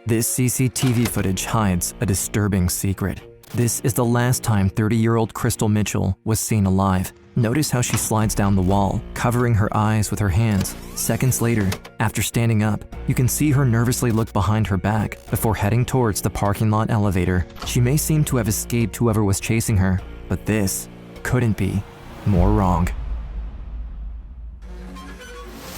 This CCTV footage hides a disturbing secret. This is the last time 30-year-old Krystal Mitchell was seen alive. Notice how she slides down the wall, covering her eyes with her hands. Seconds later, after standing up, you can see her nervously look behind her back before heading towards the parking lot elevator. She may seem to have escaped whoever was chasing her, but this couldn't be more wrong.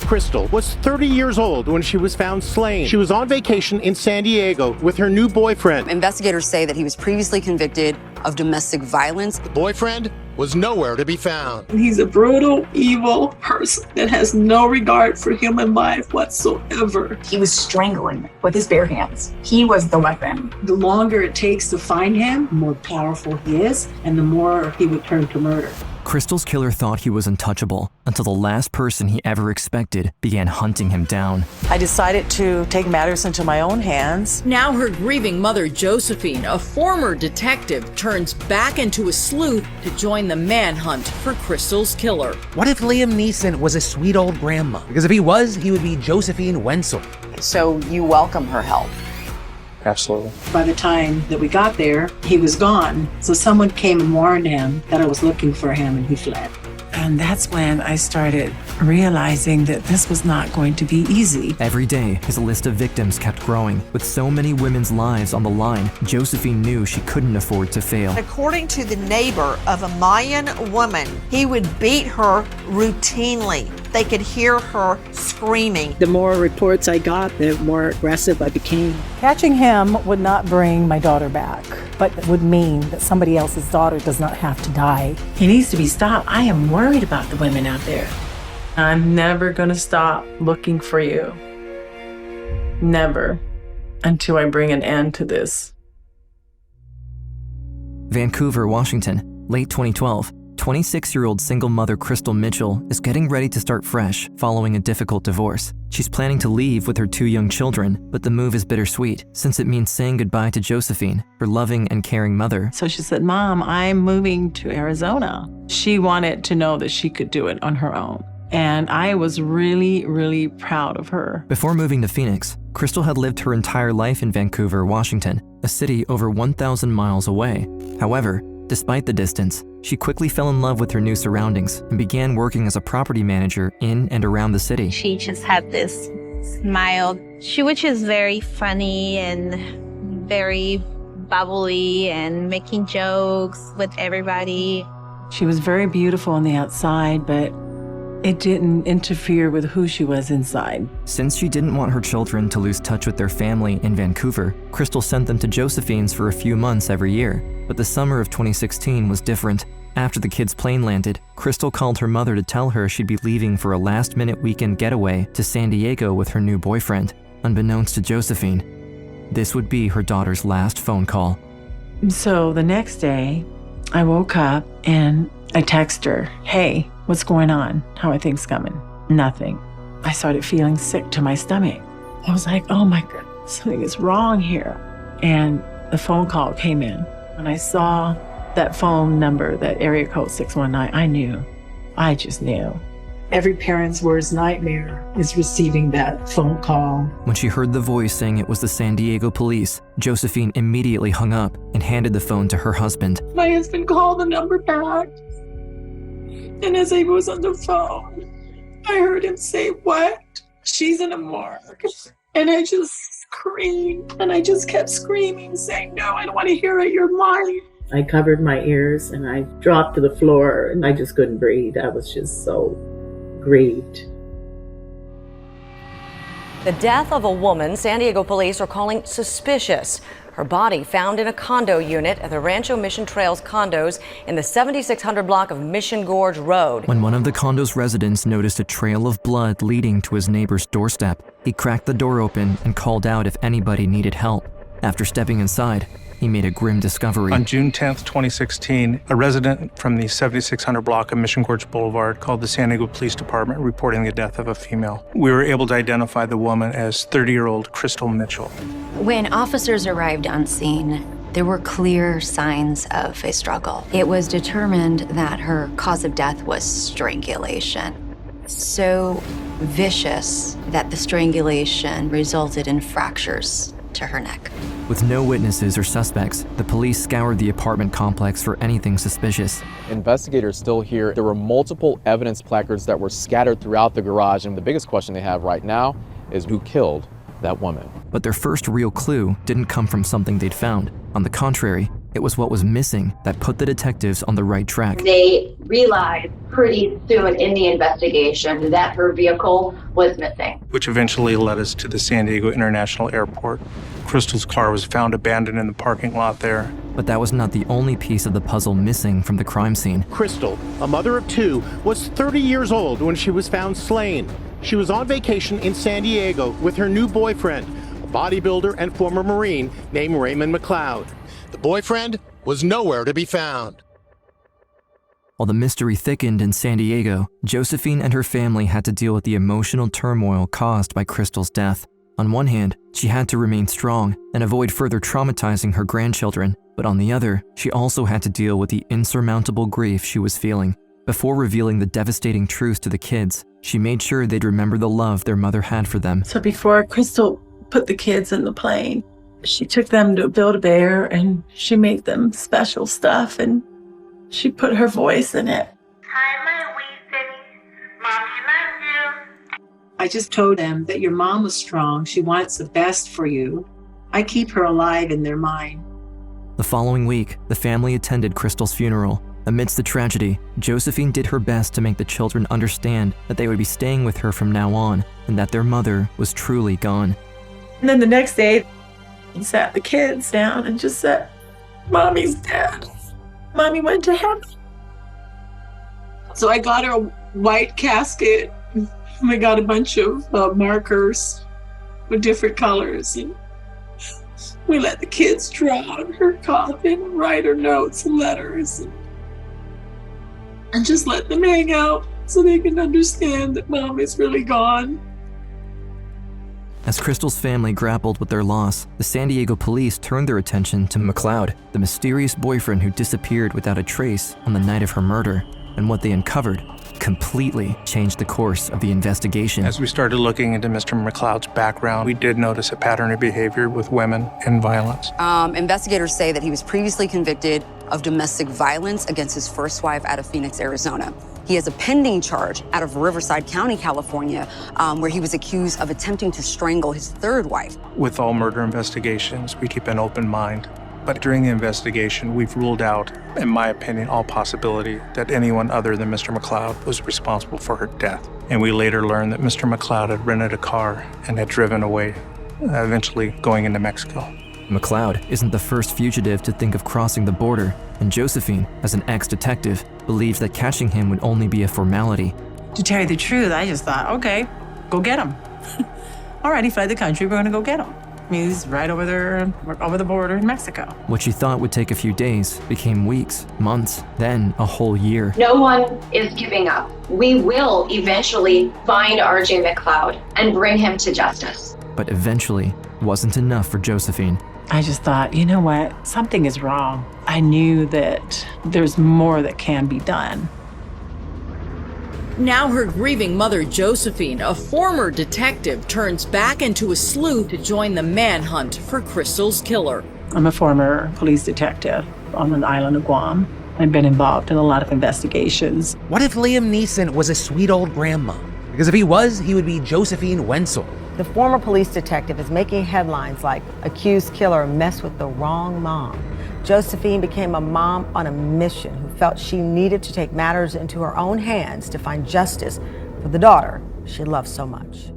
Krystal was 30 years old when she was found slain. She was on vacation in San Diego with her new boyfriend. Investigators say that he was previously convicted of domestic violence. The boyfriend was nowhere to be found. He's a brutal, evil person that has no regard for human life whatsoever. He was strangling with his bare hands. He was the weapon. The longer it takes to find him, the more powerful he is, and the more he would turn to murder. Krystal's killer thought he was untouchable until the last person he ever expected began hunting him down. I decided to take matters into my own hands. Now her grieving mother, Josephine, a former detective, turns back into a sleuth to join the manhunt for Krystal's killer. What if Liam Neeson was a sweet old grandma? Because if he was, he would be Josephine Wentzel. So you welcome her help? Absolutely. By the time that we got there, he was gone. So someone came and warned him that I was looking for him, and he fled. And that's when I started realizing that this was not going to be easy. Every day, his list of victims kept growing. With so many women's lives on the line, Josephine knew she couldn't afford to fail. According to the neighbor of a Mayan woman, he would beat her routinely. They could hear her screaming. The more reports I got, the more aggressive I became. Catching him would not bring my daughter back, but it would mean that somebody else's daughter does not have to die. He needs to be stopped. I am worried about the women out there. I'm never going to stop looking for you. Never. Until I bring an end to this. Vancouver, Washington, late 2012. 26-year-old single mother Krystal Mitchell is getting ready to start fresh following a difficult divorce. She's planning to leave with her 2 young children, but the move is bittersweet since it means saying goodbye to Josephine, her loving and caring mother. So she said, "Mom, I'm moving to Arizona." She wanted to know that she could do it on her own. And I was really, really proud of her. Before moving to Phoenix, Krystal had lived her entire life in Vancouver, Washington, a city over 1,000 miles away. However, despite the distance, she quickly fell in love with her new surroundings and began working as a property manager in and around the city. She just had this smile. She was just very funny and very bubbly and making jokes with everybody. She was very beautiful on the outside, but it didn't interfere with who she was inside. Since she didn't want her children to lose touch with their family in Vancouver, Krystal sent them to Josephine's for a few months every year. But the summer of 2016 was different. After the kids' plane landed, Krystal called her mother to tell her she'd be leaving for a last-minute weekend getaway to San Diego with her new boyfriend. Unbeknownst to Josephine, this would be her daughter's last phone call. So the next day, I woke up and I texted her, "Hey, what's going on? How are things coming?" Nothing. I started feeling sick to my stomach. I was like, oh my God, something is wrong here. And the phone call came in. When I saw that phone number, that area code 619, I knew. I just knew. Every parent's worst nightmare is receiving that phone call. When she heard the voice saying it was the San Diego police, Josephine immediately hung up and handed the phone to her husband. My husband called the number back. And as I was on the phone, I heard him say, "What? She's in a morgue." And I just screamed. And I just kept screaming, saying, "No, I don't want to hear it. You're mine." I covered my ears and I dropped to the floor and I just couldn't breathe. I was just so grieved. The death of a woman San Diego police are calling suspicious. Her body found in a condo unit at the Rancho Mission Trails condos in the 7600 block of Mission Gorge Road. When one of the condo's residents noticed a trail of blood leading to his neighbor's doorstep, he cracked the door open and called out if anybody needed help. After stepping inside, he made a grim discovery. On June 10th, 2016, a resident from the 7600 block of Mission Gorge Boulevard called the San Diego Police Department reporting the death of a female. We were able to identify the woman as 30-year-old Krystal Mitchell. When officers arrived on scene, there were clear signs of a struggle. It was determined that her cause of death was strangulation. So vicious that the strangulation resulted in fractures to her neck. With no witnesses or suspects, the police scoured the apartment complex for anything suspicious. Investigators still here. There were multiple evidence placards that were scattered throughout the garage, and the biggest question they have right now is who killed that woman. But their first real clue didn't come from something they'd found. On the contrary, it was what was missing that put the detectives on the right track. They realized pretty soon in the investigation that her vehicle was missing, which eventually led us to the San Diego International Airport. Krystal's car was found abandoned in the parking lot there. But that was not the only piece of the puzzle missing from the crime scene. Krystal, a mother of two, was 30 years old when she was found slain. She was on vacation in San Diego with her new boyfriend, a bodybuilder and former Marine named Raymond McLeod. The boyfriend was nowhere to be found. While the mystery thickened in San Diego, Josephine and her family had to deal with the emotional turmoil caused by Krystal's death. On one hand, she had to remain strong and avoid further traumatizing her grandchildren, but on the other, she also had to deal with the insurmountable grief she was feeling. Before revealing the devastating truth to the kids, she made sure they'd remember the love their mother had for them. So before Krystal put the kids in the plane, she took them to Build-A-Bear and she made them special stuff and she put her voice in it. Hi, my wee baby. Mommy loves you. I just told them that your mom was strong. She wants the best for you. I keep her alive in their mind. The following week, the family attended Krystal's funeral. Amidst the tragedy, Josephine did her best to make the children understand that they would be staying with her from now on and that their mother was truly gone. And then the next day, he sat the kids down and just said, Mommy's dead. Mommy went to heaven. So I got her a white casket. We got a bunch of markers with different colors. And we let the kids draw on her coffin and write her notes and letters. And just let them hang out so they can understand that Mom is really gone. As Krystal's family grappled with their loss, the San Diego police turned their attention to McLeod, the mysterious boyfriend who disappeared without a trace on the night of her murder. And what they uncovered completely changed the course of the investigation. As we started looking into Mr. McLeod's background, we did notice a pattern of behavior with women and violence. Investigators say that he was previously convicted of domestic violence against his first wife out of Phoenix, Arizona. He has a pending charge out of Riverside County, California, where he was accused of attempting to strangle his third wife. With all murder investigations, we keep an open mind. But during the investigation, we've ruled out, in my opinion, all possibility that anyone other than Mr. McLeod was responsible for her death. And we later learned that Mr. McLeod had rented a car and had driven away, eventually going into Mexico. McLeod isn't the first fugitive to think of crossing the border, and Josephine, as an ex-detective, believes that catching him would only be a formality. To tell you the truth, I just thought, okay, go get him. All right, he fled the country, we're gonna go get him. He's right over there, over the border in Mexico. What she thought would take a few days became weeks, months, then a whole year. No one is giving up. We will eventually find RJ McLeod and bring him to justice. But eventually wasn't enough for Josephine. I just thought, you know what? Something is wrong. I knew that there's more that can be done. Now her grieving mother, Josephine, a former detective, turns back into a sleuth to join the manhunt for Krystal's killer. I'm a former police detective on the island of Guam. I've been involved in a lot of investigations. What if Liam Neeson was a sweet old grandma? Because if he was, he would be Josephine Wentzel. The former police detective is making headlines like accused killer messed with the wrong mom. Josephine became a mom on a mission who felt she needed to take matters into her own hands to find justice for the daughter she loved so much.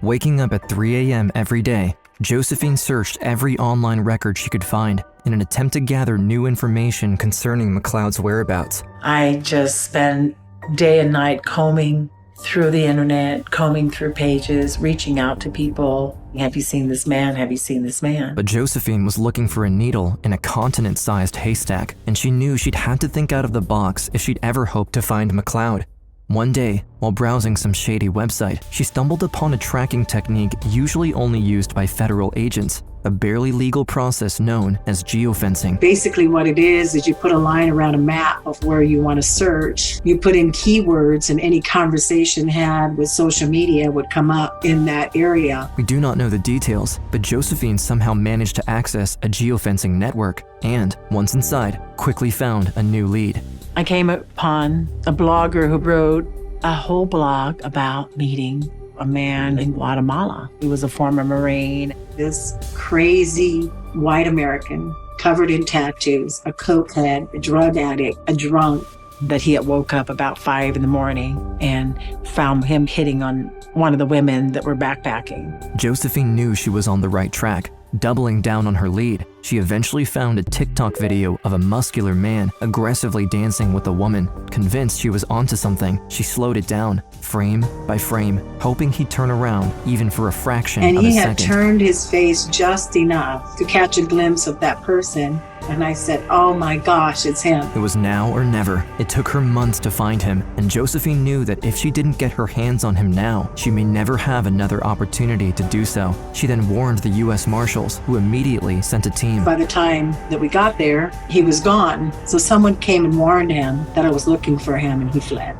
Waking up at 3 a.m. every day, Josephine searched every online record she could find in an attempt to gather new information concerning McLeod's whereabouts. I just spent day and night combing through the internet, combing through pages, reaching out to people. Have you seen this man? Have you seen this man? But Josephine was looking for a needle in a continent-sized haystack, and she knew she'd had to think out of the box if she'd ever hoped to find McLeod. One day, while browsing some shady website, she stumbled upon a tracking technique usually only used by federal agents, a barely legal process known as geofencing. Basically what it is you put a line around a map of where you want to search. You put in keywords and any conversation had with social media would come up in that area. We do not know the details, but Josephine somehow managed to access a geofencing network and, once inside, quickly found a new lead. I came upon a blogger who wrote a whole blog about meeting a man in Guatemala. He was a former Marine. This crazy white American covered in tattoos, a cokehead, a drug addict, a drunk. That he had woke up about 5 a.m. and found him hitting on one of the women that were backpacking. Josephine knew she was on the right track. Doubling down on her lead, she eventually found a TikTok video of a muscular man aggressively dancing with a woman. Convinced she was onto something, she slowed it down, frame by frame, hoping he'd turn around even for a fraction of a second. And he had turned his face just enough to catch a glimpse of that person. And I said, oh my gosh, it's him. It was now or never. It took her months to find him, and Josephine knew that if she didn't get her hands on him now, she may never have another opportunity to do so. She then warned the U.S. Marshals, who immediately sent a team. By the time that we got there, he was gone. So someone came and warned him that I was looking for him, and he fled.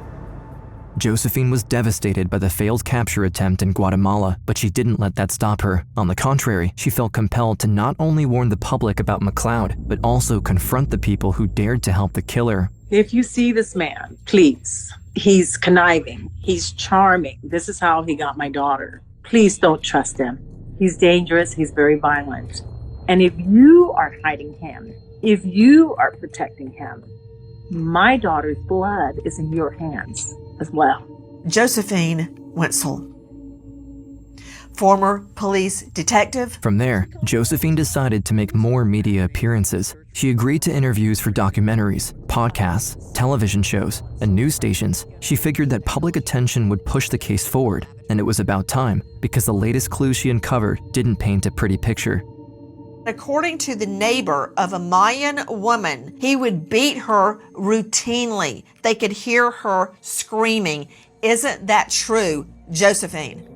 Josephine was devastated by the failed capture attempt in Guatemala, but she didn't let that stop her. On the contrary, she felt compelled to not only warn the public about McLeod, but also confront the people who dared to help the killer. If you see this man, please, he's conniving, he's charming. This is how he got my daughter. Please don't trust him. He's dangerous, he's very violent. And if you are hiding him, if you are protecting him, my daughter's blood is in your hands as well. Josephine Wentzel, former police detective. From there, Josephine decided to make more media appearances. She agreed to interviews for documentaries, podcasts, television shows, and news stations. She figured that public attention would push the case forward, and it was about time, because the latest clues she uncovered didn't paint a pretty picture. According to the neighbor of a Mayan woman, he would beat her routinely. They could hear her screaming. Isn't that true, Josephine?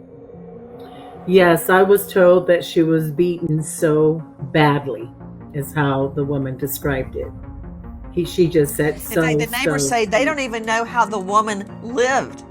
Yes, I was told that she was beaten so badly, is how the woman described it. She just said so. And the neighbors say they don't even know how the woman lived.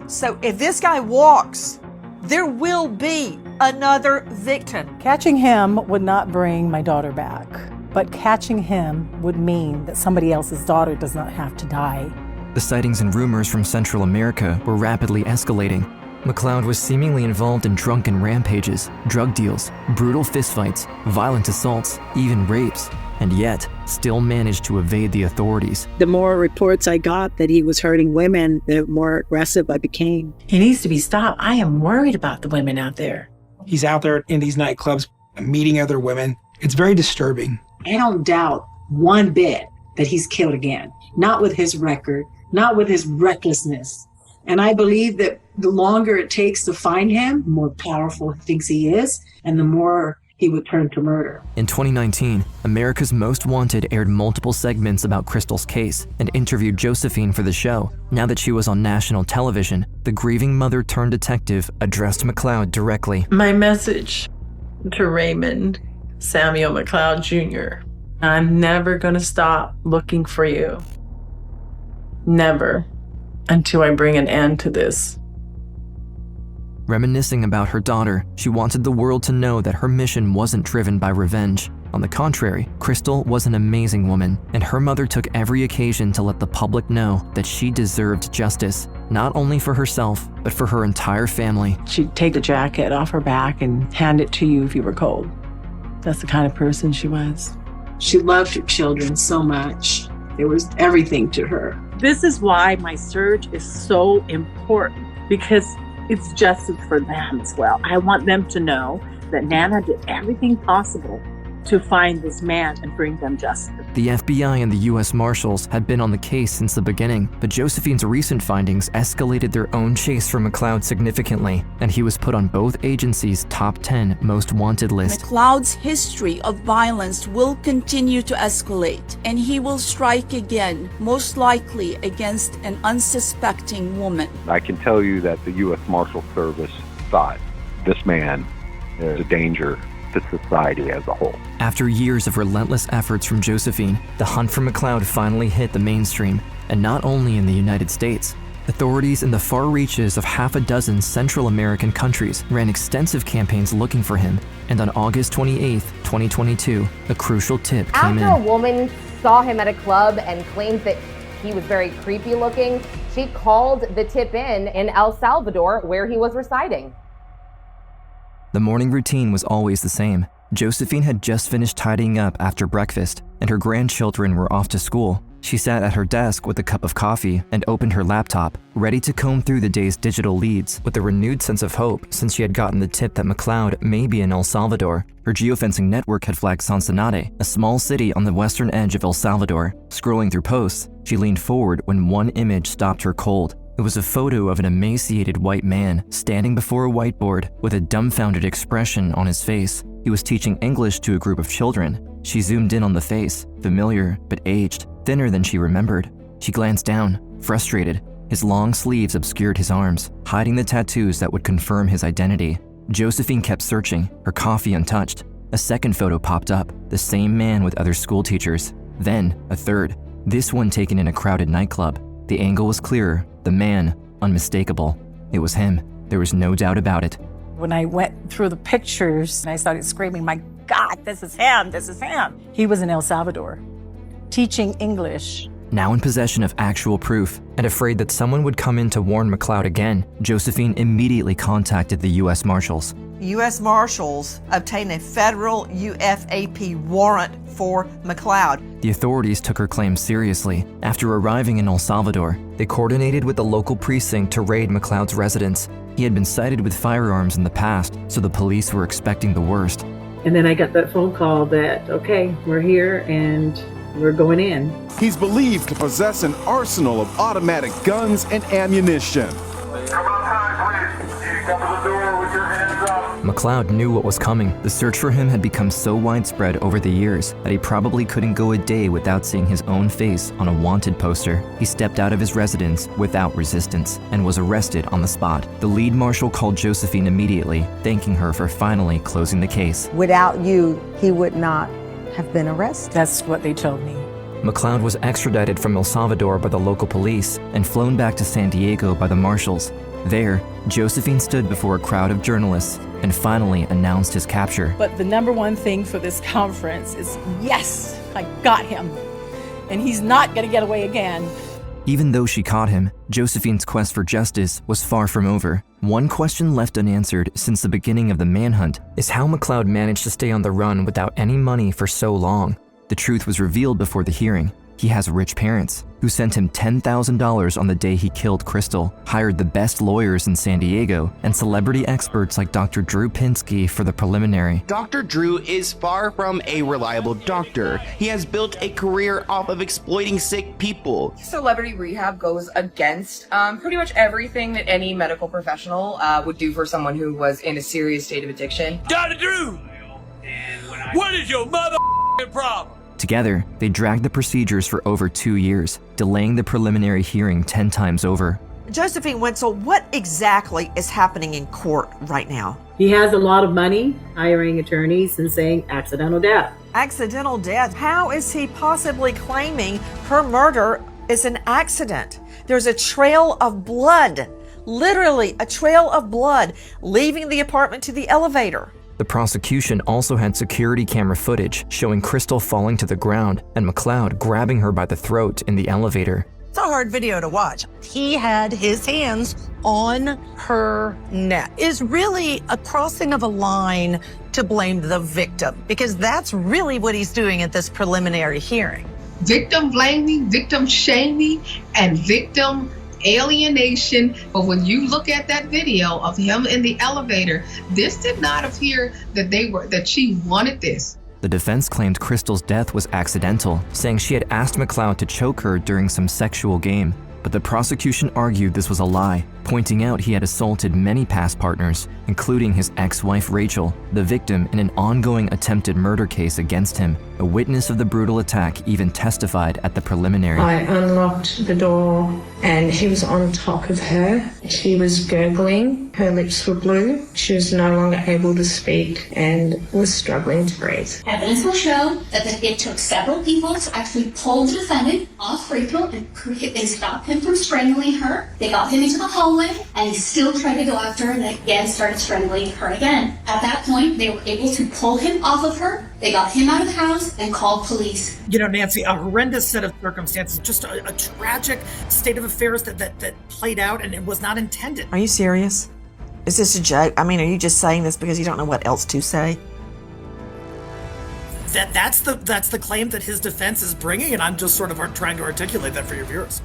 So if this guy walks, there will be another victim. Catching him would not bring my daughter back, but catching him would mean that somebody else's daughter does not have to die. The sightings and rumors from Central America were rapidly escalating. McLeod was seemingly involved in drunken rampages, drug deals, brutal fistfights, violent assaults, even rapes, and yet still managed to evade the authorities. The more reports I got that he was hurting women, the more aggressive I became. He needs to be stopped. I am worried about the women out there. He's out there in these nightclubs meeting other women. It's very disturbing. I don't doubt one bit that he's killed again. Not with his record, not with his recklessness. And I believe that the longer it takes to find him, the more powerful he thinks he is, and the more he would turn to murder. In 2019, America's Most Wanted aired multiple segments about Krystal's case and interviewed Josephine for the show. Now that she was on national television, the grieving mother-turned-detective addressed McLeod directly. My message to Raymond Samuel McLeod Jr. I'm never going to stop looking for you. Never. Until I bring an end to this. Reminiscing about her daughter, she wanted the world to know that her mission wasn't driven by revenge. On the contrary, Krystal was an amazing woman, and her mother took every occasion to let the public know that she deserved justice, not only for herself, but for her entire family. She'd take the jacket off her back and hand it to you if you were cold. That's the kind of person she was. She loved her children so much. It was everything to her. This is why my search is so important, because it's justice for them as well. I want them to know that Nana did everything possible to find this man and bring them justice. The FBI and the U.S. Marshals had been on the case since the beginning, but Josephine's recent findings escalated their own chase for McLeod significantly, and he was put on both agencies' top 10 most wanted list. McLeod's history of violence will continue to escalate, and he will strike again, most likely against an unsuspecting woman. I can tell you that the U.S. Marshal Service thought this man is a danger to society as a whole. After years of relentless efforts from Josephine, the hunt for McLeod finally hit the mainstream, and not only in the United States. Authorities in the far reaches of half a dozen Central American countries ran extensive campaigns looking for him, and on August 28, 2022, a crucial tip came in. After a woman saw him at a club and claimed that he was very creepy looking, she called the tip in El Salvador, where he was residing. The morning routine was always the same. Josephine had just finished tidying up after breakfast, and her grandchildren were off to school. She sat at her desk with a cup of coffee and opened her laptop, ready to comb through the day's digital leads with a renewed sense of hope since she had gotten the tip that McLeod may be in El Salvador. Her geofencing network had flagged Sonsonate, a small city on the western edge of El Salvador. Scrolling through posts, she leaned forward when one image stopped her cold. It was a photo of an emaciated white man standing before a whiteboard with a dumbfounded expression on his face. He was teaching English to a group of children. She zoomed in on the face, familiar but aged, thinner than she remembered. She glanced down, frustrated. His long sleeves obscured his arms, hiding the tattoos that would confirm his identity. Josephine kept searching, her coffee untouched. A second photo popped up, the same man with other school teachers. Then, a third, this one taken in a crowded nightclub. The angle was clearer, the man unmistakable. It was him. There was no doubt about it. When I went through the pictures and I started screaming, my God, this is him, this is him. He was in El Salvador, teaching English. Now in possession of actual proof and afraid that someone would come in to warn McLeod again, Josephine immediately contacted the U.S. Marshals. U.S. Marshals obtained a federal UFAP warrant for McLeod. The authorities took her claim seriously. After arriving in El Salvador, they coordinated with the local precinct to raid McLeod's residence. He had been cited with firearms in the past, so the police were expecting the worst. And then I got that phone call that, okay, we're here and we're going in. He's believed to possess an arsenal of automatic guns and ammunition. McLeod knew what was coming. The search for him had become so widespread over the years that he probably couldn't go a day without seeing his own face on a wanted poster. He stepped out of his residence without resistance and was arrested on the spot. The lead marshal called Josephine immediately, thanking her for finally closing the case. Without you, he would not have been arrested. That's what they told me. McLeod was extradited from El Salvador by the local police and flown back to San Diego by the marshals. There, Josephine stood before a crowd of journalists and finally announced his capture. But the number one thing for this conference is, yes, I got him. And he's not gonna get away again. Even though she caught him, Josephine's quest for justice was far from over. One question left unanswered since the beginning of the manhunt is how McLeod managed to stay on the run without any money for so long. The truth was revealed before the hearing. He has rich parents who sent him $10,000 on the day he killed Krystal, hired the best lawyers in San Diego, and celebrity experts like Dr. Drew Pinsky for the preliminary. Dr. Drew is far from a reliable doctor. He has built a career off of exploiting sick people. Celebrity rehab goes against pretty much everything that any medical professional would do for someone who was in a serious state of addiction. Dr. Drew, what is your mother problem? Together, they dragged the procedures for over 2 years, delaying the preliminary hearing 10 times over. Josephine Wentzel, what exactly is happening in court right now? He has a lot of money, hiring attorneys and saying accidental death. Accidental death? How is he possibly claiming her murder is an accident? There's a trail of blood, literally a trail of blood, leaving the apartment to the elevator. The prosecution also had security camera footage showing Krystal falling to the ground and McLeod grabbing her by the throat in the elevator. It's a hard video to watch. He had his hands on her neck. Is really a crossing of a line to blame the victim, because that's really what he's doing at this preliminary hearing. Victim blaming, victim shaming, and victim alienation. But when you look at that video of him in the elevator, this did not appear that she wanted this. The defense claimed Krystal's death was accidental, saying she had asked McLeod to choke her during some sexual game. But the prosecution argued this was a lie, pointing out he had assaulted many past partners, including his ex-wife Rachel, the victim in an ongoing attempted murder case against him. A witness of the brutal attack even testified at the preliminary. I unlocked the door and he was on top of her. She was gurgling, her lips were blue, she was no longer able to speak and was struggling to breathe. Evidence will show that it took several people to actually pull the defendant off Rachel and they stopped him from strangling her. They got him into the hallway and he still tried to go after her and again started strangling her again. At that point, they were able to pull him off of her. They got him out of the house and called police. You know, Nancy, a horrendous set of circumstances, just a tragic state of affairs that played out and it was not intended. Are you serious? Is this a joke? I mean, are you just saying this because you don't know what else to say? That's the claim that his defense is bringing, and I'm just sort of trying to articulate that for your viewers.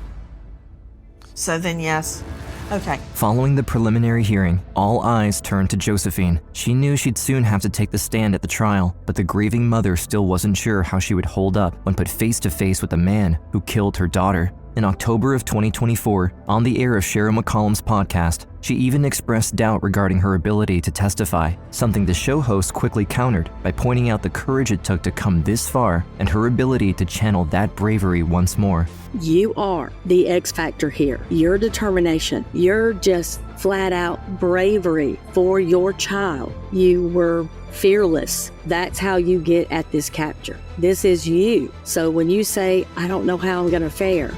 So then, yes. Okay. Following the preliminary hearing, all eyes turned to Josephine. She knew she'd soon have to take the stand at the trial, but the grieving mother still wasn't sure how she would hold up when put face to face with the man who killed her daughter. In October of 2024, on the air of Cheryl McCollum's podcast, she even expressed doubt regarding her ability to testify, something the show host quickly countered by pointing out the courage it took to come this far and her ability to channel that bravery once more. You are the X factor here. Your determination, your just flat out bravery for your child. You were fearless. That's how you get at this capture. This is you. So when you say, I don't know how I'm going to fare,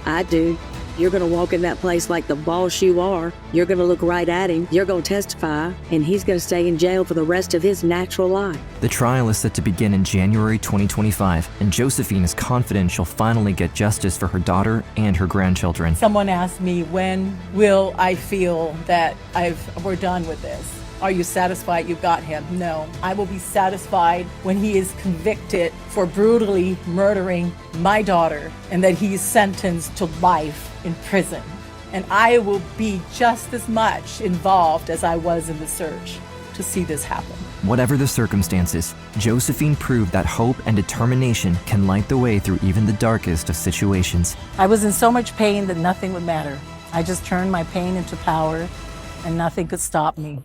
I do. You're going to walk in that place like the boss you are. You're going to look right at him. You're going to testify, and he's going to stay in jail for the rest of his natural life. The trial is set to begin in January 2025, and Josephine is confident she'll finally get justice for her daughter and her grandchildren. Someone asked me, when will I feel that we're done with this? Are you satisfied you got him? No. I will be satisfied when he is convicted for brutally murdering my daughter and that he is sentenced to life in prison. And I will be just as much involved as I was in the search to see this happen. Whatever the circumstances, Josephine proved that hope and determination can light the way through even the darkest of situations. I was in so much pain that nothing would matter. I just turned my pain into power and nothing could stop me.